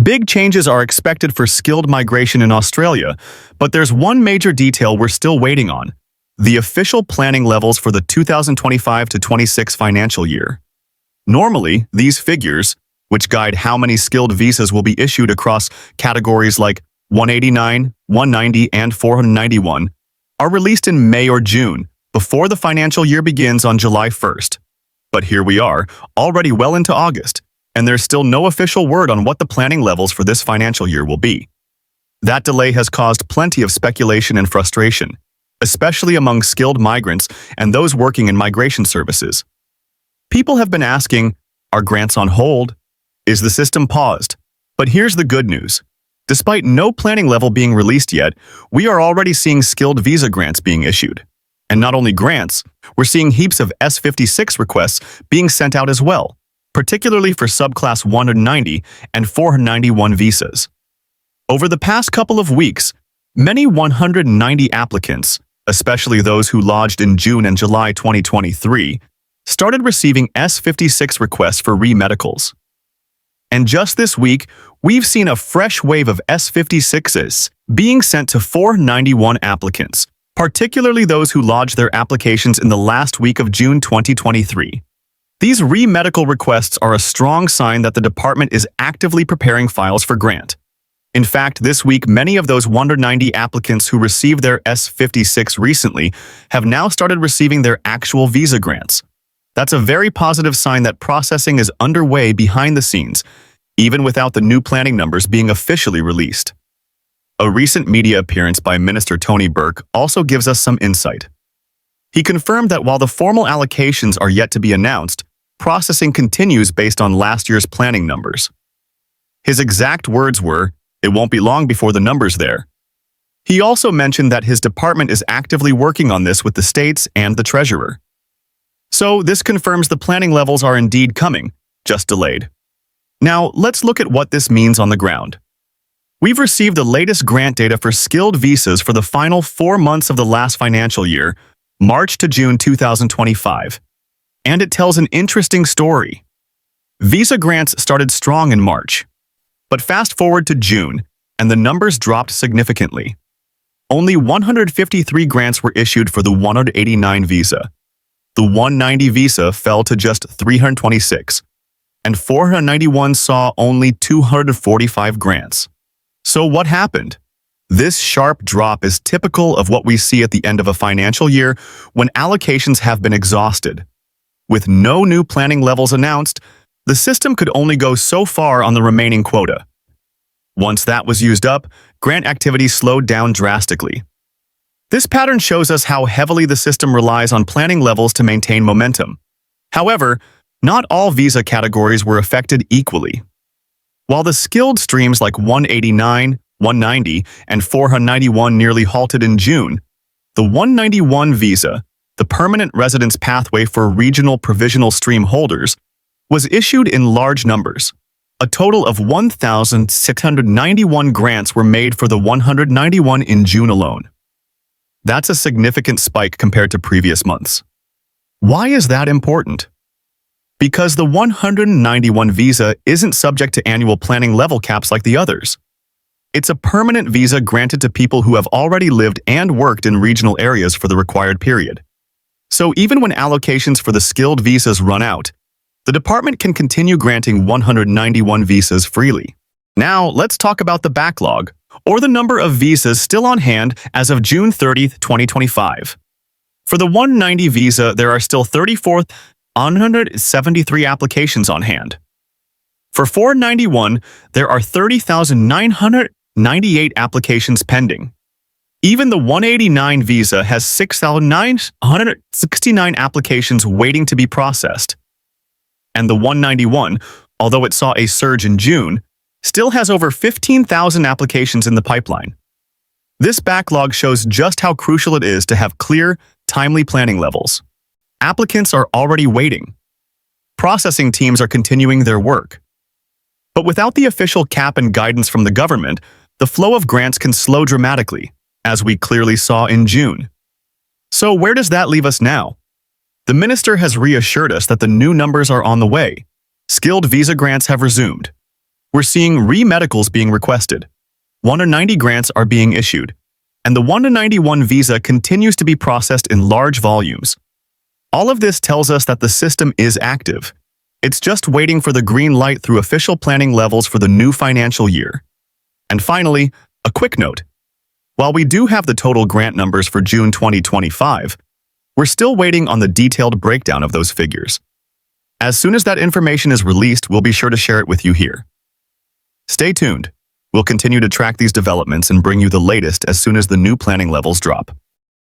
Big changes are expected for skilled migration in Australia, but there's one major detail we're still waiting on: the official planning levels for the 2025 to 26 financial year. Normally, these figures, which guide how many skilled visas will be issued across categories like 189, 190, and 491, are released in May or June, before the financial year begins on July 1st. But here we are, already well into August, and there's still no official word on what the planning levels for this financial year will be. That delay has caused plenty of speculation and frustration, especially among skilled migrants and those working in migration services. People have been asking, are grants on hold? Is the system paused? But here's the good news. Despite no planning level being released yet, we are already seeing skilled visa grants being issued. And not only grants, we're seeing heaps of S56 requests being sent out as well, particularly for subclass 190 and 491 visas. Over the past couple of weeks, many 190 applicants, especially those who lodged in June and July 2023, started receiving S56 requests for re-medicals. And just this week, we've seen a fresh wave of S56s being sent to 491 applicants, particularly those who lodged their applications in the last week of June 2023. These re-medical requests are a strong sign that the department is actively preparing files for grant. In fact, this week, many of those 190 applicants who received their S56 recently have now started receiving their actual visa grants. That's a very positive sign that processing is underway behind the scenes, even without the new planning numbers being officially released. A recent media appearance by Minister Tony Burke also gives us some insight. He confirmed that while the formal allocations are yet to be announced, processing continues based on last year's planning numbers. His exact words were, "It won't be long before the number's there." He also mentioned that his department is actively working on this with the states and the treasurer. So this confirms the planning levels are indeed coming, just delayed. Now, let's look at what this means on the ground. We've received the latest grant data for skilled visas for the final 4 months of the last financial year, March to June 2025. And it tells an interesting story. Visa grants started strong in March. But fast forward to June, and the numbers dropped significantly. Only 153 grants were issued for the 189 visa. The 190 visa fell to just 326, and 491 saw only 245 grants. So what happened? This sharp drop is typical of what we see at the end of a financial year when allocations have been exhausted. With no new planning levels announced, the system could only go so far on the remaining quota. Once that was used up, grant activity slowed down drastically. This pattern shows us how heavily the system relies on planning levels to maintain momentum. However, not all visa categories were affected equally. While the skilled streams like 189, 190, and 491 nearly halted in June, the 191 visa, the permanent residence pathway for regional provisional stream holders, was issued in large numbers. A total of 1,691 grants were made for the 191 in June alone. That's a significant spike compared to previous months. Why is that important? Because the 191 visa isn't subject to annual planning level caps like the others. It's a permanent visa granted to people who have already lived and worked in regional areas for the required period. So even when allocations for the skilled visas run out, the department can continue granting 191 visas freely. Now, let's talk about the backlog, or the number of visas still on hand as of June 30th, 2025. For the 190 visa, there are still 34,173 applications on hand. For 491, there are 30,998 applications pending. Even the 189 visa has 6,969 applications waiting to be processed. And the 191, although it saw a surge in June, still has over 15,000 applications in the pipeline. This backlog shows just how crucial it is to have clear, timely planning levels. Applicants are already waiting. Processing teams are continuing their work. But without the official cap and guidance from the government, the flow of grants can slow dramatically, as we clearly saw in June. So where does that leave us now? The minister has reassured us that the new numbers are on the way. Skilled visa grants have resumed. We're seeing re-medicals being requested. 1 to 90 grants are being issued, and the 1 to 91 visa continues to be processed in large volumes. All of this tells us that the system is active. It's just waiting for the green light through official planning levels for the new financial year. And finally, a quick note. While we do have the total grant numbers for June 2025, we're still waiting on the detailed breakdown of those figures. As soon as that information is released, we'll be sure to share it with you here. Stay tuned. We'll continue to track these developments and bring you the latest as soon as the new planning levels drop.